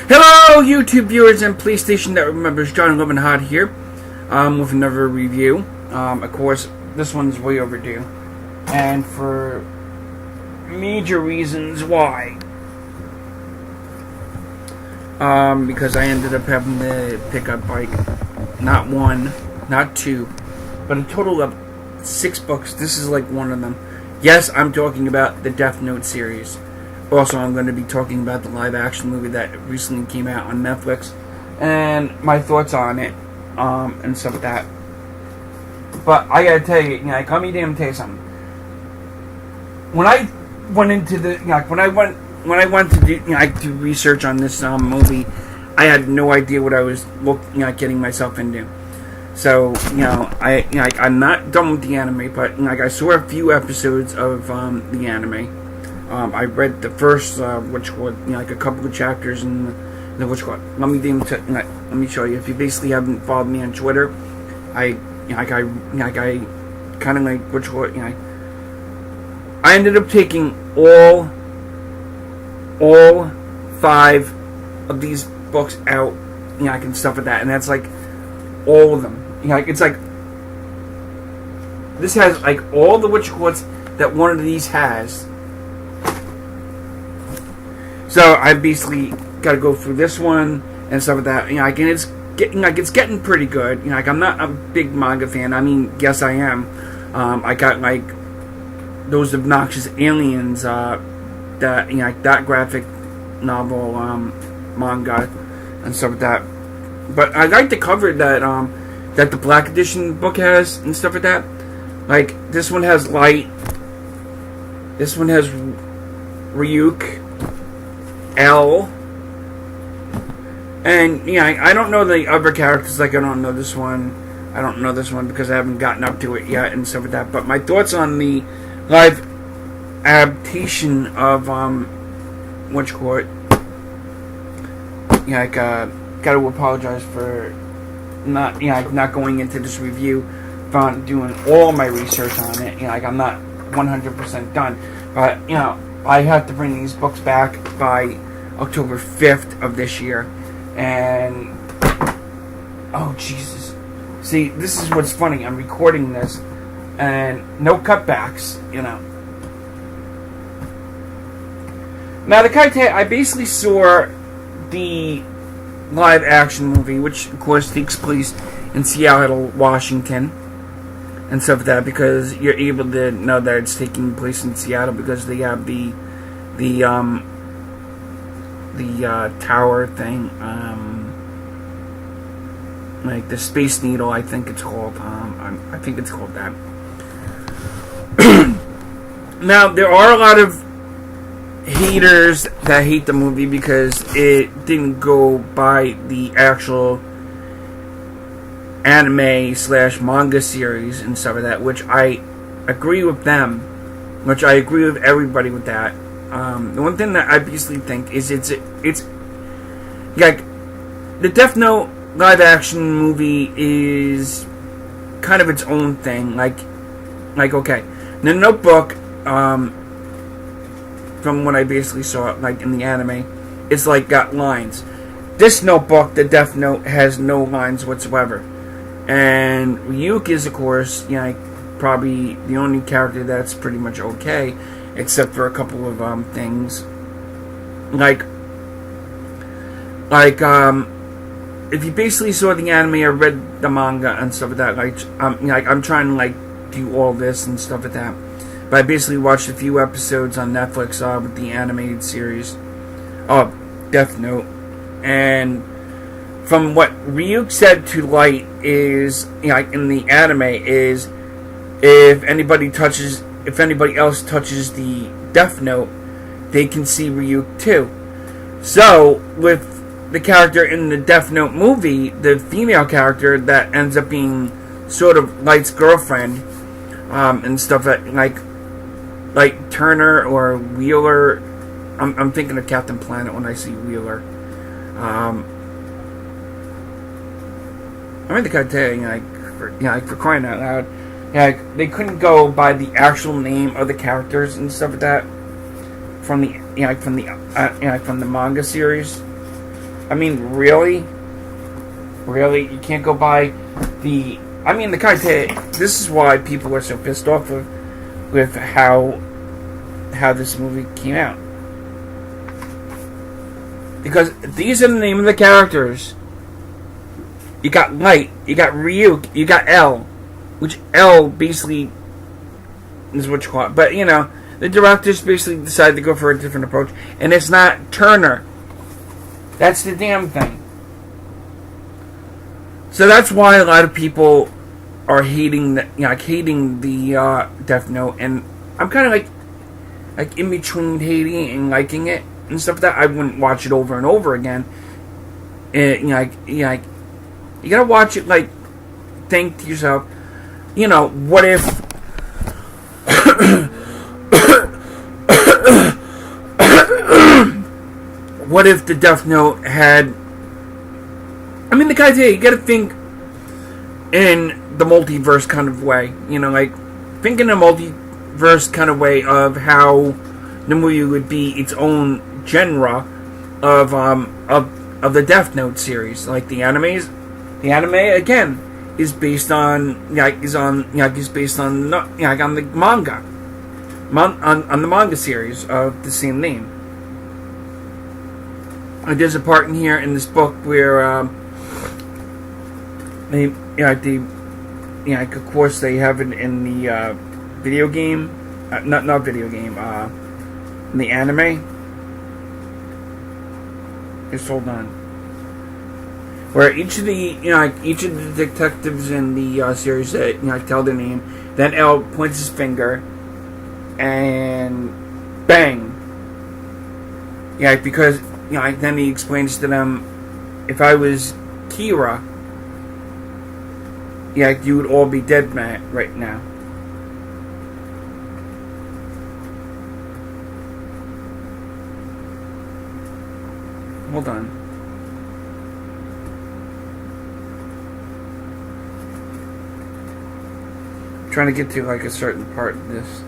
Hello, YouTube viewers and PlayStation Network members. John Living Hot here with another review. Of course, this one's way overdue, and for major reasons why. Because I ended up having to pick up like not one, not two, but a total of 6 books. This is like one of them. Yes, I'm talking about the Death Note series. Also, I'm going to be talking about the live-action movie that recently came out on Netflix and my thoughts on it, and stuff like that. But I gotta tell you, like, let me tell you something. When I went into the, when I went to do, do research on this movie, I had no idea what I was getting myself into. So, I'm not done with the anime, but I saw a few episodes of the anime. I read the first, which was a couple of chapters in the which one. Let me show you. If you basically haven't followed me on Twitter, I kind of like which one. I ended up taking all 5 of these books out, and stuff like that, and that's like all of them. It's like this has like all the what's that one of these has. So I basically got to go through this one and stuff like that. And it's getting pretty good. I'm not a big manga fan. I mean, yes, I am. I got like those obnoxious aliens, that graphic novel manga and stuff like that. But I like the cover that the Black Edition book has and stuff like that. Like this one has Light. This one has Ryuk. L. And I don't know the other characters. Like I don't know this one. I don't know this one because I haven't gotten up to it yet and stuff like that. But my thoughts on the live adaptation of which court? Got to apologize for not not going into this review, doing all my research on it. I'm not 100% done, but I have to bring these books back by October 5th of this year. And oh Jesus, see, this is what's funny. I'm recording this and no cutbacks. Now the Kaite, I basically saw the live action movie, which of course takes place in Seattle, Washington, and stuff like that, because you're able to know that it's taking place in Seattle because they have the tower thing, like the Space Needle, I think it's called. I think it's called that. Now there are a lot of haters that hate the movie because it didn't go by the actual anime/manga series and stuff like that, which I agree with them, which I agree with everybody with that. The one thing that I basically think is it's like the Death Note live action movie is kind of its own thing. Like okay, the Notebook, from what I basically saw, like in the anime, it's like got lines. This Notebook, the Death Note, has no lines whatsoever. And Ryuk is, of course, probably the only character that's pretty much okay, except for a couple of things, like if you basically saw the anime or read the manga and stuff like that, I'm trying to do all this and stuff like that, but I basically watched a few episodes on Netflix with the animated series of Death Note, and from what Ryuk said to Light is, in the anime, is if anybody else touches the Death Note, they can see Ryuk too. So, with the character in the Death Note movie, the female character that ends up being sort of Light's girlfriend, and stuff like Turner or Wheeler. I'm thinking of Captain Planet when I see Wheeler. I mean, the Kaite, for crying out loud, they couldn't go by the actual name of the characters and stuff like that from the from the manga series. I mean, really? Really? You can't go by the... I mean, the Kaite... This is why people are so pissed off with how this movie came out. Because these are the name of the characters. You got Light, you got Ryuk, you got L. Which L basically is what you call it. But, you know, the directors basically decided to go for a different approach. And it's not Turner. That's the damn thing. So that's why a lot of people are hating the, Death Note, and I'm kind of like in between hating and liking it and stuff like that. I wouldn't watch it over and over again. You gotta watch it, like, think to yourself, you know, what if what if the Death Note had... I mean, the guy's here, you gotta think in the multiverse kind of way. You know, like, think in a multiverse kind of way of how the movie would be its own genre of the Death Note series. Like, the anime, again, is based on, on the manga. On the manga series of the same name. There's a part in here in this book where, of course they have it in the video game, not video game, in the anime. Just hold on. Where each of the detectives in the series tell their name, then L points his finger, and bang. Yeah, because then he explains to them, if I was Kira, you would all be dead, man, right now. Hold on. I'm trying to get to, like, a certain part of this.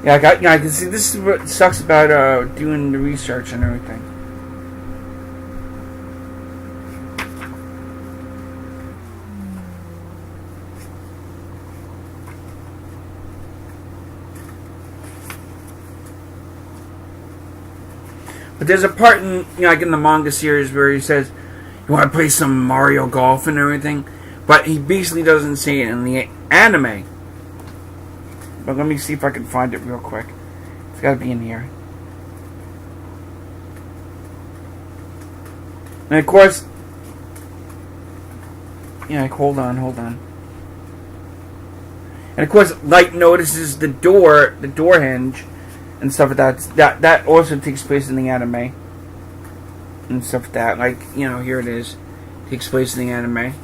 I can see. This is what sucks about doing the research and everything. But there's a part in in the manga series where he says, "You want to play some Mario Golf and everything," but he basically doesn't say it in the anime. But let me see if I can find it real quick. It's got to be in here. And of course, hold on. And of course, Light notices the door hinge and stuff like that. That also takes place in the anime and stuff like that. Like, here it is. It takes place in the anime.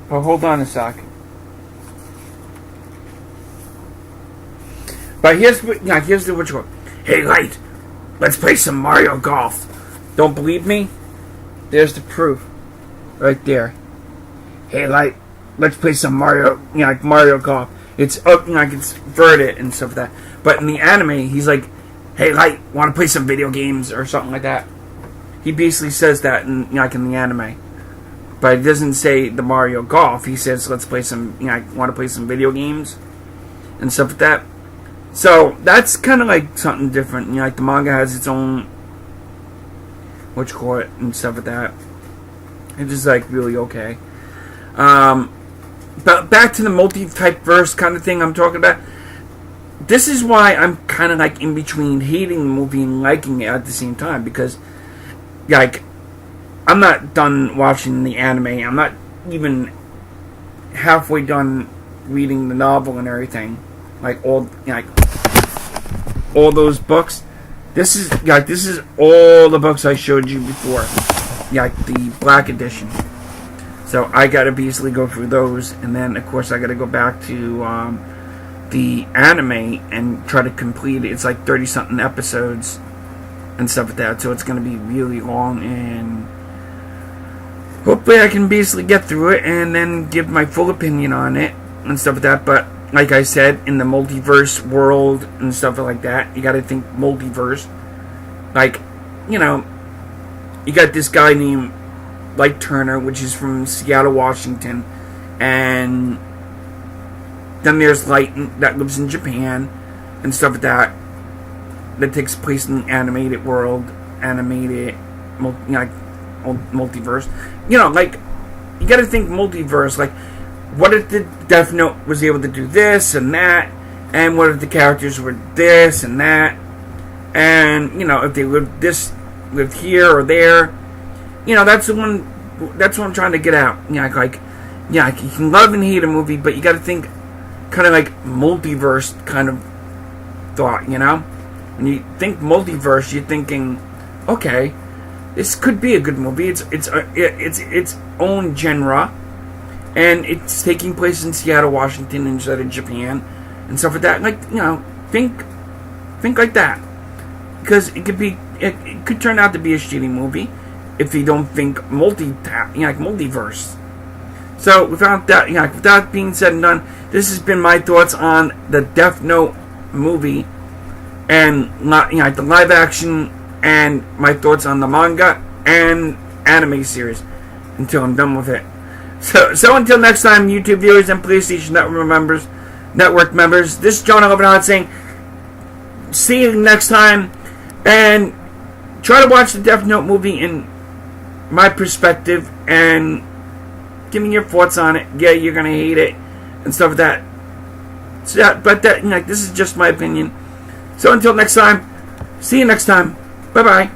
Oh, hold on a sec. But here's what you call. Hey, Light, let's play some Mario Golf. Don't believe me? There's the proof, right there. Hey, Light, let's play some Mario Golf. It's up, it's verted and stuff like that. But in the anime, he's like, hey, Light, want to play some video games or something like that? He basically says that in in the anime. But it doesn't say the Mario Golf. He says, let's play some, I want to play some video games and stuff like that. So, that's kind of like something different. Like the manga has its own, and stuff like that. It's just like really okay. But back to the multi-type verse kind of thing I'm talking about. This is why I'm kind of like in between hating the movie and liking it at the same time. Because, I'm not done watching the anime. I'm not even halfway done reading the novel and everything. All those books. This is all the books I showed you before. The black edition. So I gotta basically go through those, and then of course I gotta go back to the anime and try to complete it. It's like 30 something episodes and stuff like that, so it's gonna be really long, and hopefully I can basically get through it and then give my full opinion on it and stuff like that. But like I said, in the multiverse world and stuff like that, you gotta think multiverse. Like, you know, you got this guy named Light Turner, which is from Seattle, Washington, and then there's Light that lives in Japan and stuff like that. That takes place in the animated world, multiverse. You know, like, you got to think multiverse. Like, what if the Death Note was able to do this and that, and what if the characters were this and that, and you know, if they lived here or there. You know, that's what I'm trying to get out. You know, like, yeah, you can love and hate a movie, but you got to think kind of like multiverse kind of thought. You know, when you think multiverse, you're thinking, okay, this could be a good movie. It's its own genre, and it's taking place in Seattle, Washington, instead of Japan, and stuff like that. Like, you know, think like that, because it could turn out to be a shitty movie if you don't think multiverse. So without that being said and done, this has been my thoughts on the Death Note movie and the live action, and my thoughts on the manga and anime series until I'm done with it. So until next time, YouTube viewers and PlayStation Network members, this is John 11 saying, see you next time, and try to watch the Death Note movie in my perspective and give me your thoughts on it. Yeah, you're gonna hate it and stuff like that. So, but this is just my opinion. So until next time, see you next time. Bye bye.